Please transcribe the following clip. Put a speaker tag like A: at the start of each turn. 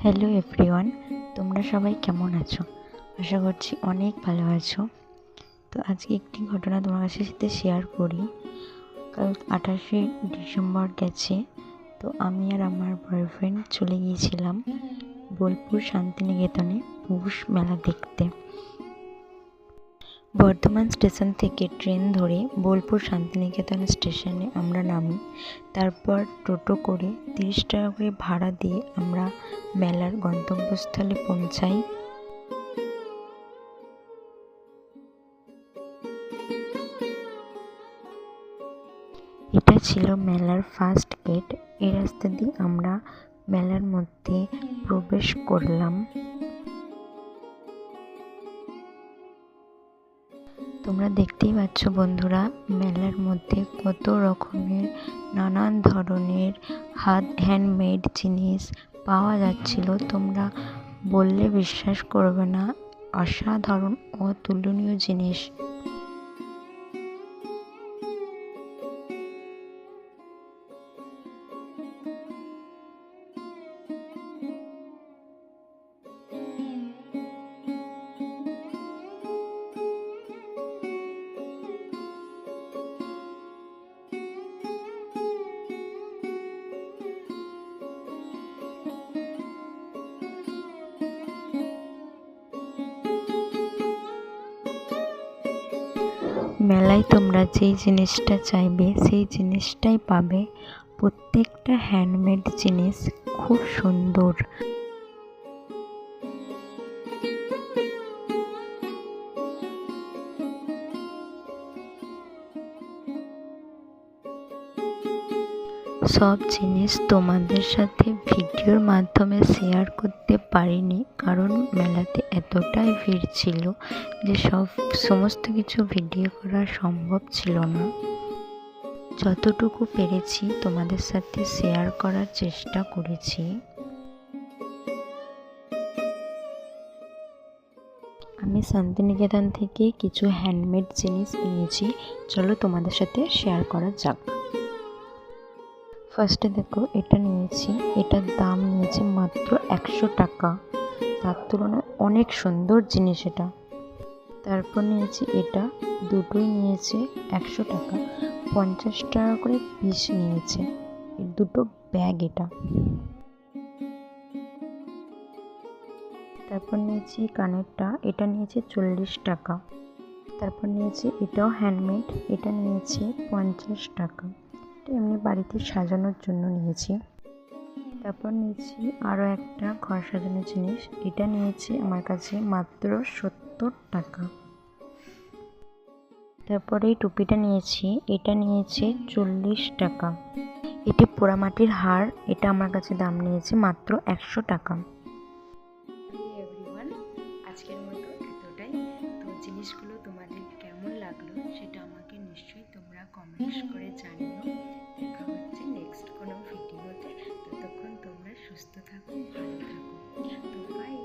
A: Hello everyone, তোমরা সবাই কেমন আছো? আশা করছি অনেক ভালো আছো। তো আজকে একটি ঘটনা তোমার সাথে শেয়ার করি। কাল 28শে ডিসেম্বর গেছে, তো আমি আর আমার বয়ফ্রেন্ড চলে গিয়েছিলাম বোলপুর শান্তিনিকেতনে পৌষ মেলা দেখতে। বর্ধমান স্টেশন থেকে ট্রেন ধরে বোলপুর শান্তিনিকেতন স্টেশনে আমরা নামি। তারপর টোটো করে 30 টাকা করে ভাড়া দিয়ে আমরা মেলার গন্তব্যস্থলে পৌঁছাই। এটা ছিল মেলার ফার্স্ট গেট। এই রাস্তা দিয়ে আমরা মেলার মধ্যে প্রবেশ করলাম। তোমরা দেখতেই পাচ্ছ বন্ধুরা, মেলার মধ্যে কত রকমের নানান ধরনের হ্যান্ডমেড জিনিস পাওয়া যাচ্ছিল। তোমরা বললে বিশ্বাস করবে না, অসাধারণ অতুলনীয় জিনিস। মেলায় তোমরা যেই জিনিসটা চাইবে সেই জিনিসটাই পাবে। প্রত্যেকটা হ্যান্ডমেড জিনিস খুব সুন্দর। সব জিনিস তোমাদের সাথে ভিডিওর মাধ্যমে শেয়ার করতে পারিনি, কারণ মেলাতে এতটাই ভিড় ছিল যে সমস্ত কিছু ভিডিও করা সম্ভব ছিল না। যতটুকু পেরেছি তোমাদের সাথে শেয়ার করার চেষ্টা করেছি। আমি শান্তিনিকেতন থেকে কিছু হ্যান্ডমেড জিনিস নিয়েছি, চলো তোমাদের সাথে শেয়ার করা যাক। ফার্স্টে দেখো, এটা নিয়েছি। এটার দাম নিয়েছে মাত্র 100 টাকা। তার তুলনায় অনেক সুন্দর জিনিস এটা। তারপর নিয়েছি এটা, দুটোই নিয়েছে 100 টাকা। 50 টাকা করে পিস নিয়েছে দুটো ব্যাগ এটা। তারপর নিয়েছি কানেরটা, এটা নিয়েছে 40 টাকা। তারপর নিয়েছি এটাও হ্যান্ডমেড, এটা নিয়েছে 50 টাকা। এটা এমনি বাড়িতে সাজানোর জন্য নিয়েছি। তারপর নিয়েছি আরও একটা ঘর সাজানোর জিনিস, এটা নিয়েছি আমার কাছে মাত্র 70 টাকা। তারপরে এই টুপিটা নিয়েছি, এটা নিয়েছে 40 টাকা। এটি পোড়ামাটির হার, এটা আমার কাছে দাম নিয়েছে মাত্র 100 টাকা। এভরিওয়ান, আজকের মতো এতটাই। তো জিনিসগুলো তোমাদের কেমন লাগলো সেটা আমাকে নিশ্চয়ই তোমরা কমেন্টস করে জানিও। দেখা হচ্ছে নেক্সট কোনো ভিডিওতে। ততক্ষণ তোমরা সুস্থ থাকো, ভালো থাকো। তো বাই।